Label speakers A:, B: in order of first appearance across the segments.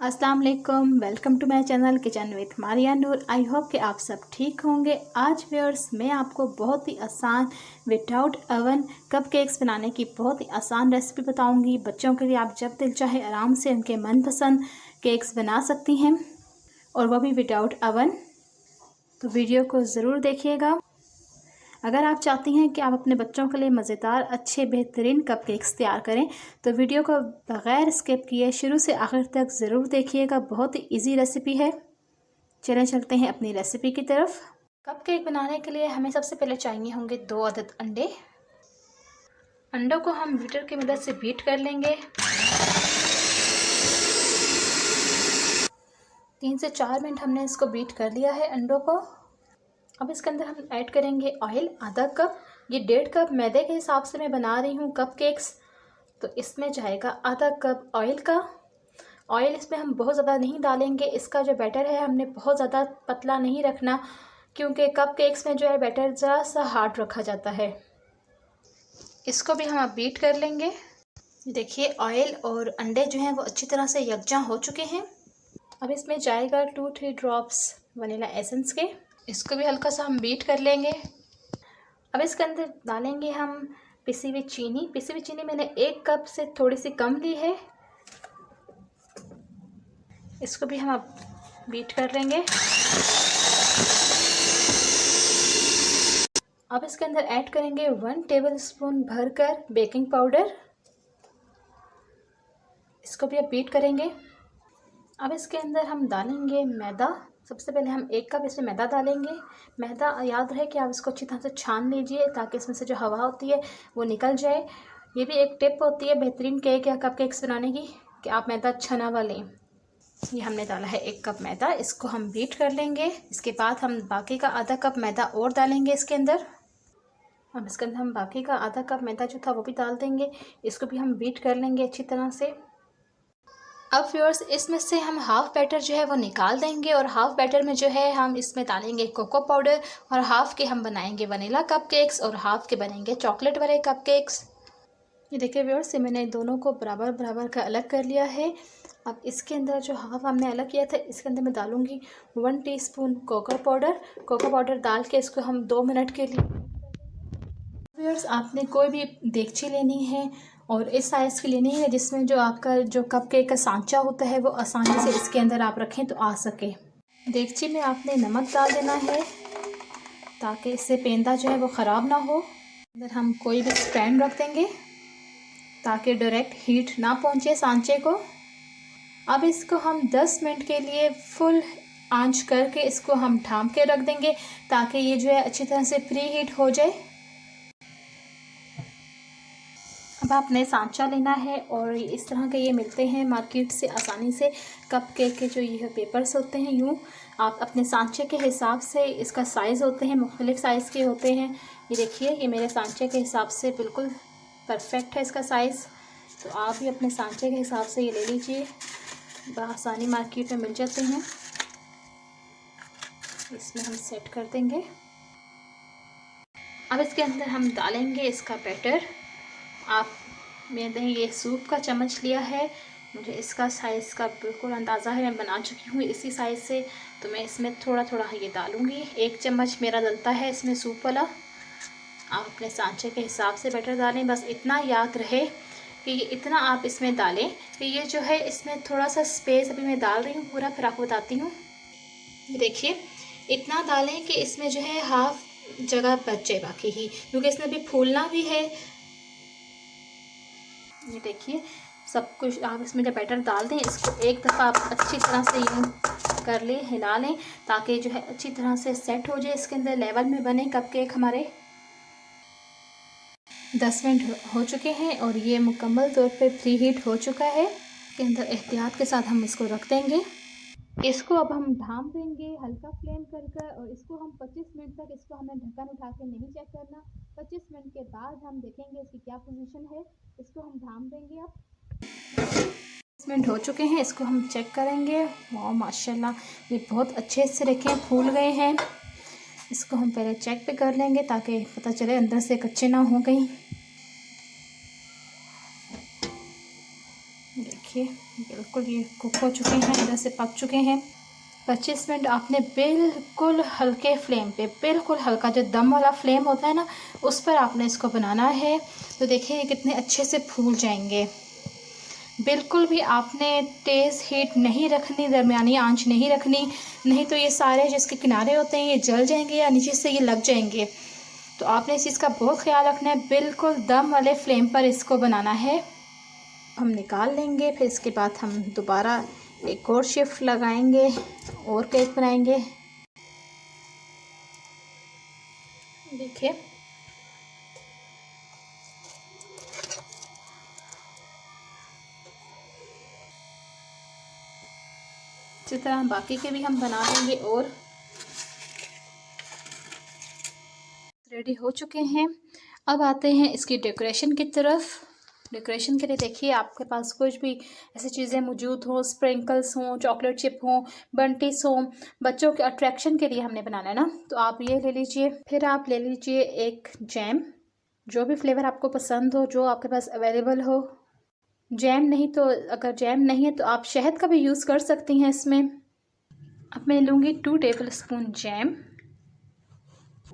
A: अस्सलाम वालेकुम, welcome to my channel kitchen with Maria Noor. I hope कि आप सब ठीक होंगे। आज व्यूअर्स मैं आपको बहुत ही आसान विदाउट ओवन कप केक्स बनाने की बहुत ही आसान रेसिपी बताऊंगी। बच्चों के लिए आप जब दिल चाहे आराम से उनके मनपसंद केक्स बना सकती हैं, और वह भी विदाउट ओवन। तो वीडियो को ज़रूर देखिएगा। अगर आप चाहती हैं कि आप अपने बच्चों के लिए मज़ेदार अच्छे बेहतरीन कपकेक्स तैयार करें तो वीडियो को बग़ैर स्किप किए शुरू से आखिर तक ज़रूर देखिएगा। बहुत ही इजी रेसिपी है। चलें चलते हैं अपनी रेसिपी की तरफ। कपकेक बनाने के लिए हमें सबसे पहले चाहिए होंगे 2 अदद अंडे। अंडों को हम बीटर की मदद से बीट कर लेंगे। 3 से 4 मिनट हमने इसको बीट कर लिया है अंडों को। अब इसके अंदर हम ऐड करेंगे ऑयल आधा कप। ये 1.5 कप मैदे के हिसाब से मैं बना रही हूँ कपकेक्स, तो इसमें जाएगा आधा कप ऑयल का। ऑयल इसमें हम बहुत ज़्यादा नहीं डालेंगे। इसका जो बैटर है हमने बहुत ज़्यादा पतला नहीं रखना, क्योंकि कपकेक्स में जो है बैटर ज़रा सा हार्ड रखा जाता है। इसको भी हम अब बीट कर लेंगे। देखिए ऑयल और अंडे जो हैं वो अच्छी तरह से यकजा हो चुके हैं। अब इसमें जाएगा 2-3 ड्रॉप्स वनीला एसेंस के। इसको भी हल्का सा हम बीट कर लेंगे। अब इसके अंदर डालेंगे हम पिसी हुई चीनी। पिसी हुई चीनी मैंने 1 कप से थोड़ी सी कम ली है। इसको भी हम अब बीट कर लेंगे। अब इसके अंदर ऐड करेंगे 1 टेबलस्पून भरकर बेकिंग पाउडर। इसको भी अब बीट करेंगे। अब इसके अंदर हम डालेंगे मैदा। सबसे पहले हम 1 कप इसमें मैदा डालेंगे। मैदा याद रहे कि आप इसको अच्छी तरह से छान लीजिए ताकि इसमें से जो हवा होती है वो निकल जाए। ये भी एक टिप होती है बेहतरीन केक या कपकेक्स बनाने की कि आप मैदा अच्छा ना लें। ये हमने डाला है 1 कप मैदा। इसको हम बीट कर लेंगे। इसके बाद हम बाकी का आधा कप मैदा और डालेंगे इसके अंदर। अब इसके अंदर हम बाकी का आधा कप मैदा जो था वो भी डाल देंगे। इसको भी हम बीट कर लेंगे अच्छी तरह से। अब व्यूअर्स इसमें से हम हाफ़ बैटर जो है वो निकाल देंगे, और हाफ़ बैटर में जो है हम इसमें डालेंगे कोको पाउडर, और हाफ़ के हम बनाएंगे वनीला कपकेक्स और हाफ़ के बनेंगे चॉकलेट वाले कपकेक्स। ये देखिए व्यूअर्स, ये मैंने दोनों को बराबर बराबर का अलग कर लिया है। अब इसके अंदर जो हाफ़ हमने अलग किया था इसके अंदर मैं डालूँगी 1 teaspoon cocoa powder. Cocoa powder डाल के इसको हम 2 मिनट के लिए। व्यूअर्स आपने कोई भी देगची लेनी है और इस साइज़ की लेनी है जिसमें जो आपका जो कपकेक का सांचा होता है वो आसानी से इसके अंदर आप रखें तो आ सके। देगची में आपने नमक डाल देना है ताकि इससे पेंदा जो है वो ख़राब ना हो। अंदर हम कोई भी स्टैंड रख देंगे ताकि डायरेक्ट हीट ना पहुंचे सांचे को। अब इसको हम 10 मिनट के लिए फुल आंच करके इसको हम ढाँप के रख देंगे ताकि ये जो है अच्छी तरह से प्री हीट हो जाए। अब आपने सांचा लेना है, और इस तरह के ये मिलते हैं मार्केट से आसानी से। कपकेक के जो ये पेपर्स होते हैं, यूँ आप अपने सांचे के हिसाब से, इसका साइज़ होते हैं मुख्तलिफ़ साइज़ के होते हैं। ये देखिए ये मेरे सांचे के हिसाब से बिल्कुल परफेक्ट है इसका साइज़। तो आप भी अपने सांचे के हिसाब से ये ले लीजिए, बआसानी मार्केट में मिल जाते हैं। इसमें हम सेट कर देंगे। अब इसके अंदर हम डालेंगे इसका बैटर। आप मैंने ये सूप का चम्मच लिया है, मुझे इसका साइज़ का बिल्कुल अंदाज़ा है, मैं बना चुकी हूँ इसी साइज़ से, तो मैं इसमें थोड़ा थोड़ा ये डालूँगी। 1 चम्मच मेरा डलता है इसमें सूप वाला। आप अपने सांचे के हिसाब से बैटर डालें। बस इतना याद रहे कि ये इतना आप इसमें डालें कि ये जो है इसमें थोड़ा सा स्पेस अभी मैं डाल रही हूँ पूरा, फिर आपको बताती हूँ। देखिए इतना डालें कि इसमें जो है हाफ जगह बच जाए बाकी ही, क्योंकि इसमें अभी फूलना भी है। ये देखिए सब कुछ आप इसमें जब बैटर डाल दें इसको एक दफ़ा आप अच्छी तरह से यूँ कर लें, हिला लें ताकि जो है अच्छी तरह से सेट हो जाए इसके अंदर, लेवल में बने कपकेक हमारे। 10 मिनट हो चुके हैं और ये मुकम्मल तौर पे प्री हीट हो चुका है। इसके अंदर एहतियात के साथ हम इसको रख देंगे। इसको अब हम ढाँप देंगे हल्का फ्लेम कर, और इसको हम 25 मिनट तक, इसको हमें ढक्कन उठा के नहीं चेक करना। 25 मिनट के बाद हम देखेंगे इसकी क्या पोजीशन है। इसको हम ढाँप देंगे। अब 20 मिनट हो चुके हैं, इसको हम चेक करेंगे। वाह माशाल्लाह ये बहुत अच्छे से देखें फूल गए हैं। इसको हम पहले चेक पे कर लेंगे ताकि पता चले अंदर से कच्चे ना हो कहीं। देखिए देखिए बिल्कुल ये कुक हो चुके हैं, इधर से पक चुके हैं। 25 मिनट आपने बिल्कुल हल्के फ्लेम पे, बिल्कुल हल्का, जो दम वाला फ्लेम होता है ना, उस पर आपने इसको बनाना है। तो देखिए ये कितने अच्छे से फूल जाएंगे। बिल्कुल भी आपने तेज़ हीट नहीं रखनी, दरमियानी आंच नहीं रखनी, नहीं तो ये सारे जिसके किनारे होते हैं ये जल जाएंगे या नीचे से ये लग जाएंगे। तो आपने इस चीज़ का बहुत ख्याल रखना है, बिल्कुल दम वाले फ्लेम पर इसको बनाना है। हम निकाल लेंगे, फिर इसके बाद हम दोबारा एक और शिफ्ट लगाएंगे और केक बनाएंगे। देखिए इसी तरह बाकी के भी हम बना लेंगे और रेडी हो चुके हैं। अब आते हैं इसकी डेकोरेशन की तरफ। डेकोरेशन के लिए देखिए आपके पास कुछ भी ऐसी चीज़ें मौजूद हों, स्प्रिंकल्स हों, चॉकलेट चिप हों, बंटीस हों, बच्चों के अट्रैक्शन के लिए हमने बनाना है ना, तो आप ये ले लीजिए। फिर आप ले लीजिए एक जैम, जो भी फ्लेवर आपको पसंद हो, जो आपके पास अवेलेबल हो। जैम नहीं तो, अगर जैम नहीं है तो आप शहद का भी यूज़ कर सकती हैं इसमें। अब मैं लूँगी 2 टेबल स्पून जैम।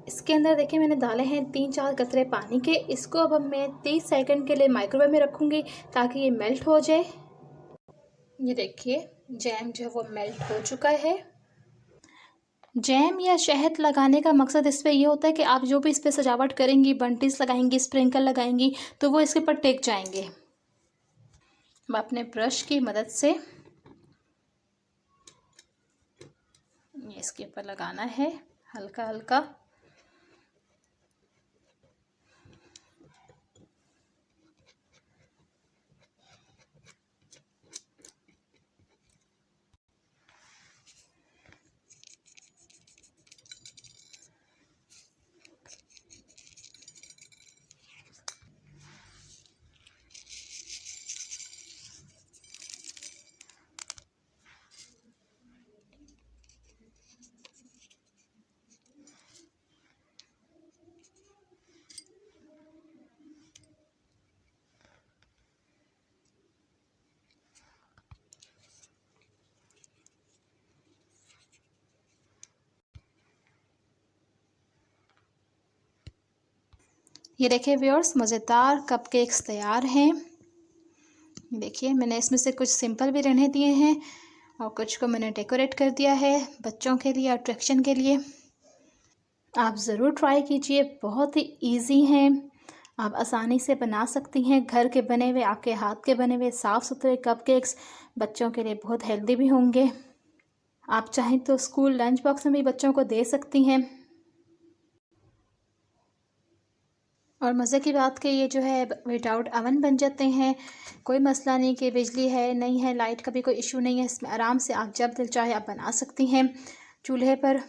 A: इसके अंदर देखिए मैंने डाले हैं 3-4 कतरे पानी के। इसको अब मैं 30 सेकंड के लिए माइक्रोवेव में रखूँगी ताकि ये मेल्ट हो जाए। ये देखिए जैम जो है वो मेल्ट हो चुका है। जैम या शहद लगाने का मकसद इस पर ये होता है कि आप जो भी इस पर सजावट करेंगी, बंटीस लगाएंगी, स्प्रिंकल लगाएंगी, तो वो इसके ऊपर टेक जाएंगे। अब अपने ब्रश की मदद से इसके ऊपर लगाना है हल्का हल्का। ये देखिए व्यूअर्स, मज़ेदार कपकेक्स तैयार हैं। देखिए मैंने इसमें से कुछ सिंपल भी रहने दिए हैं और कुछ को मैंने डेकोरेट कर दिया है बच्चों के लिए, अट्रैक्शन के लिए। आप ज़रूर ट्राई कीजिए, बहुत ही इजी हैं, आप आसानी से बना सकती हैं। घर के बने हुए, आपके हाथ के बने हुए साफ़ सुथरे कपकेक्स बच्चों के लिए बहुत हेल्दी भी होंगे। आप चाहें तो स्कूल लंच बॉक्स में भी बच्चों को दे सकती हैं। और मज़े की बात कि ये जो है विदाउट अवन बन जाते हैं। कोई मसला नहीं कि बिजली है नहीं है, लाइट का भी कोई इशू नहीं है। इसमें आराम से आप जब दिल चाहे आप बना सकती हैं चूल्हे पर,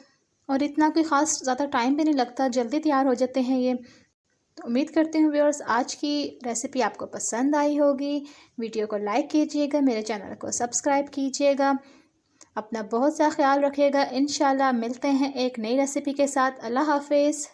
A: और इतना कोई ख़ास ज़्यादा टाइम भी नहीं लगता, जल्दी तैयार हो जाते हैं ये। तो उम्मीद करती हूँ व्यूअर्स आज की रेसिपी आपको पसंद आई होगी। वीडियो को लाइक कीजिएगा, मेरे चैनल को सब्सक्राइब कीजिएगा, अपना बहुत सा ख्याल रखिएगा। इंशाल्लाह मिलते हैं एक नई रेसिपी के साथ। अल्लाह हाफिज़।